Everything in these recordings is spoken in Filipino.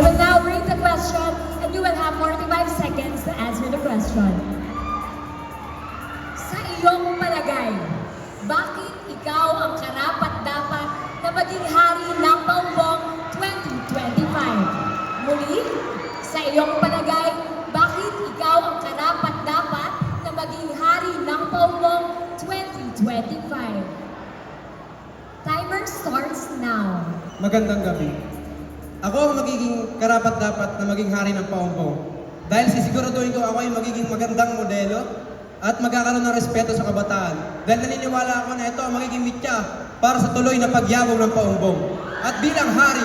I will now read the question and you will have 45 seconds to answer the question. Sa iyong palagay, bakit ikaw ang karapat-dapat na maging hari ng Paumbong 2025? Muli, sa iyong palagay, bakit ikaw ang karapat-dapat na maging hari ng Paumbong 2025? Timer starts now. Magandang gabi. Ako ang magiging karapat-dapat na maging hari ng Paumbong. Dahil sisiguraduhin ko ako ay magiging magandang modelo at magkakaroon ng respeto sa kabataan. Dahil naniniwala ako na ito ang magiging mitya para sa tuloy na pagyabong ng Paumbong. At bilang hari,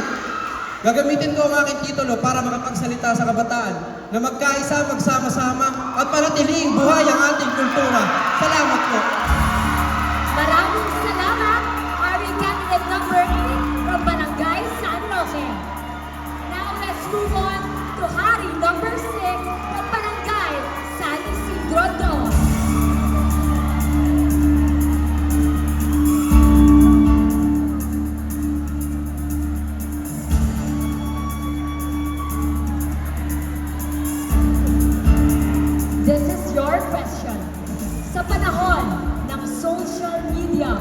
gagamitin ko ang aking titulo para makapagsalita sa kabataan na magkaisa, magsama-sama at panatiling buhay ang ating kultura. Salamat po. Maraming salamat, Hari Candidate number 8 from Barangay San Roque. Now let's move on to Hari number 6 from Barangay San Isidro II. This is your question. Sa panahon ng social media,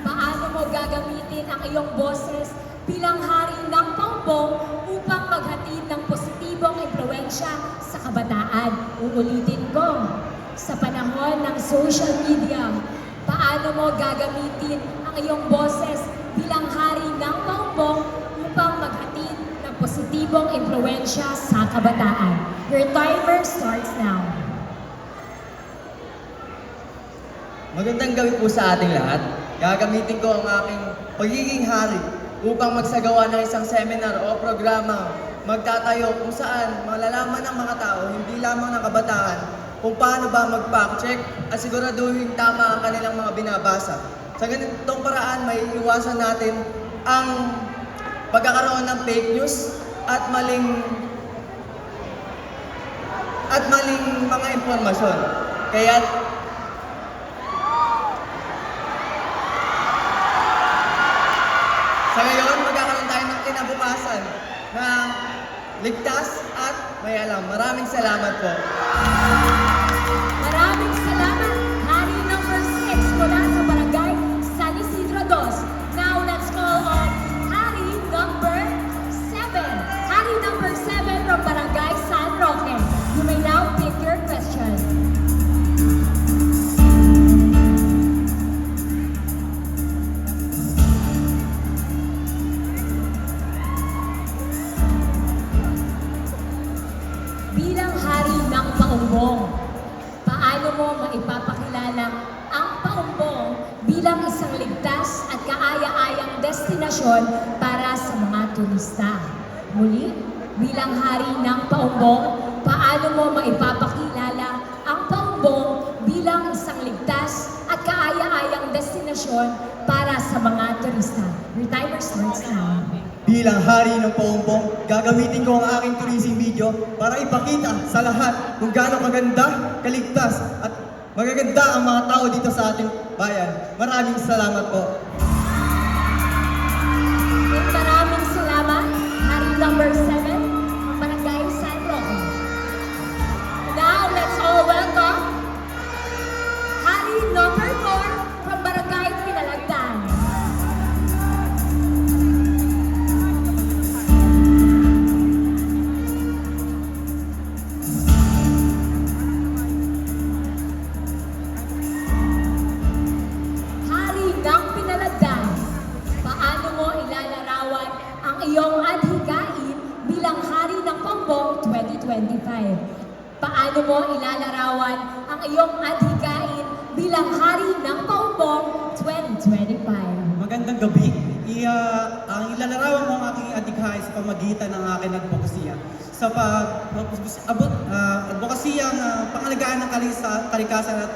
paano mo gagamitin ang iyong boses bilang hari ng Paumbong upang maghatid ng positibong impluwensya sa kabataan? Uulitin ko. Sa panahon ng social media, paano mo gagamitin ang iyong boses bilang hari ng Paumbong upang maghatid ng positibong impluwensya sa kabataan? Your timer starts now. Magandang gabi po sa ating lahat. Gagamitin ko ang aking pagiging hari upang magsagawa ng isang seminar o programa magtatayo kung saan malalaman ng mga tao, hindi lamang ng kabataan, kung paano ba mag-fact check at siguraduhin tama ang kanilang mga binabasa. Sa ganitong paraan, may iwasan natin ang pagkakaroon ng fake news at maling mga impormasyon. Kaya sa ngayon, magkakaroon tayo ng kinabukasan na ligtas at may alam. Maraming salamat po. Maraming salamat, Hari number 6 mula sa Barangay San Isidro II. Now let's call on Hari number 7. Hari number 7 from Barangay San Roque. You may now pick your question. Bilang hari ng Paumbong, paano mo maipapakilala ang Paumbong bilang isang ligtas at kaaya-ayang destinasyon para sa mga turista? Muli, bilang hari ng Paumbong, paano mo maipapakilala ang Paumbong bilang isang ligtas at kaaya-ayang destinasyon para sa mga turista? Your timer starts now. Bilang hari ng Paumbong, gagamitin ko ang aking tourism video para ipakita sa lahat kung gaano kaganda, kaligtas at magaganda ang mga tao dito sa ating bayan. Maraming salamat po. Maraming salamat, Hari number 7 ng Barangay San Roque. Now, let's all welcome Hari number 4 from Barangay Pinalagdan. Hari ng Pinalagdan, paano mo ilalarawan ang iyong adhikain bilang hari ng Paumbong 2025? Paano mo ilalarawan ang iyong adhikain bilang hari ng Paumbong 2025? Magandang gabi. Ang ilalarawan ko ang aking adhikain sa pamagitan ng aking advokasya. Sa advokasya ng pangalagaan ng kalikasan at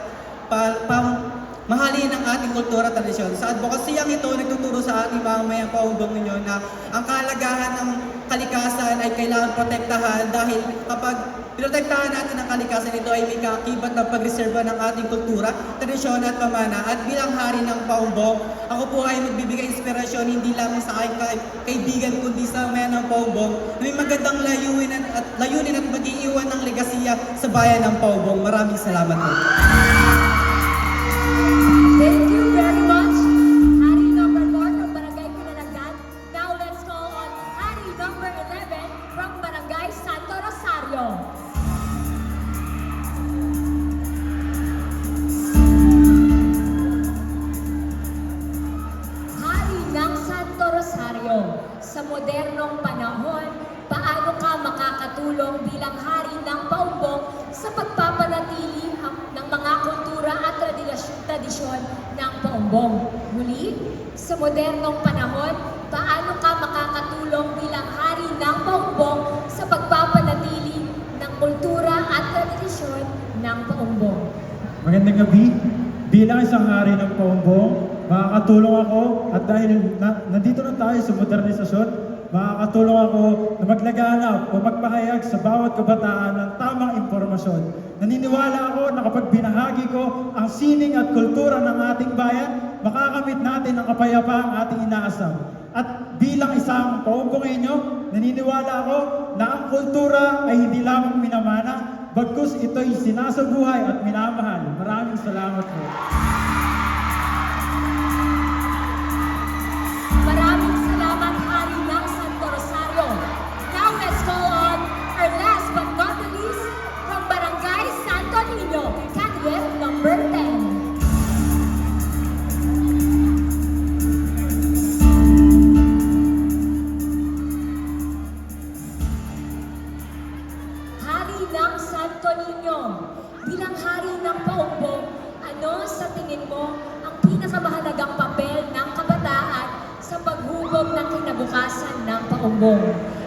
mahalin ang ating kultura at tradisyon. Sa advokasiyang ito, nagtuturo sa ating mamamayang Paumbong ninyo na ang kahalagahan ng kalikasan ay kailangan protektahan dahil kapag Pinotektahan natin ang kalikasan nito ay may kaakibat ng pagreserba ng ating kultura, tradisyon at pamana. At bilang hari ng Paumbong, ako po ay magbibigay inspirasyon hindi lamang sa aking kaibigan kundi sa mga ng Paubong na may magandang layunin at mag-iiwan ng legasiya sa bayan ng Paubong. Maraming salamat po. Thank you very much, Hari number 4 from Barangay Pinanagdan. Now let's call on Hari number 11 from Barangay Santo Rosario. Hari ng Santo Rosario, sa modernong panahon, paano ka makakatulong bilang hari ng Paumbong sa pagpapanatili ng mga kultura at tradisyon ng Paumbong? Muli, sa modernong panahon, paano ka makakatulong bilang hari ng Paumbong sa pagpapanatili ng kultura at tradisyon ng Paumbong? Magandang gabi. Bilang isang hari ng Paumbong, makakatulong ako at dahil nandito na tayo sa modernisasyon, makakatulong ako na maglaganap o magpahayag sa bawat kabataan ng tamang impormasyon. Naniniwala ako na kapag binahagi ko ang sining at kultura ng ating bayan, makakamit natin ang kapayapaang ating inaasam. At bilang isang Paumbongenyo, naniniwala ako na ang kultura ay hindi lamang minamana, bagkus ito'y sinasabuhay at minamahal. Maraming salamat po. Maraming salamat, Hari ng Santo Rosario. Now let's call on our last but not the least from Barangay Santo Niño, candidate number 10. Hari ng Santo Niño, bilang hari ng Paumbong, ano sa tingin mo ang pinakamahalagang papel ng kabataan sa paghubog ng kinabukasan ng Paumbong?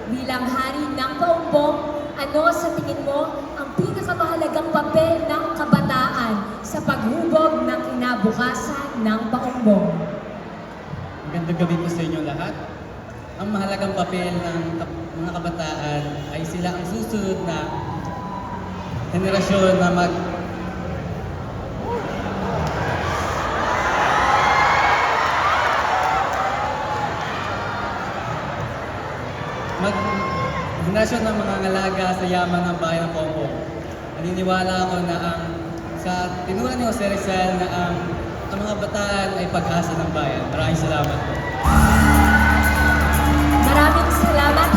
Bilang hari ng Paumbong, ano sa tingin mo ang pinakamahalagang papel ng kabataan sa paghubog ng kinabukasan ng Paumbong? Magandang gabi po sa inyo lahat. Ang mahalagang papel ng mga kabataan ay sila ang susunod na henerasyon na henerasyon ng mga ngalaga sa yaman ng bayan ng Paumbong. Naniniwala ako na sa tinura ni Jose Rizal na ang mga bataan ay pag-asa ng bayan. Maraming salamat po. Maraming salamat,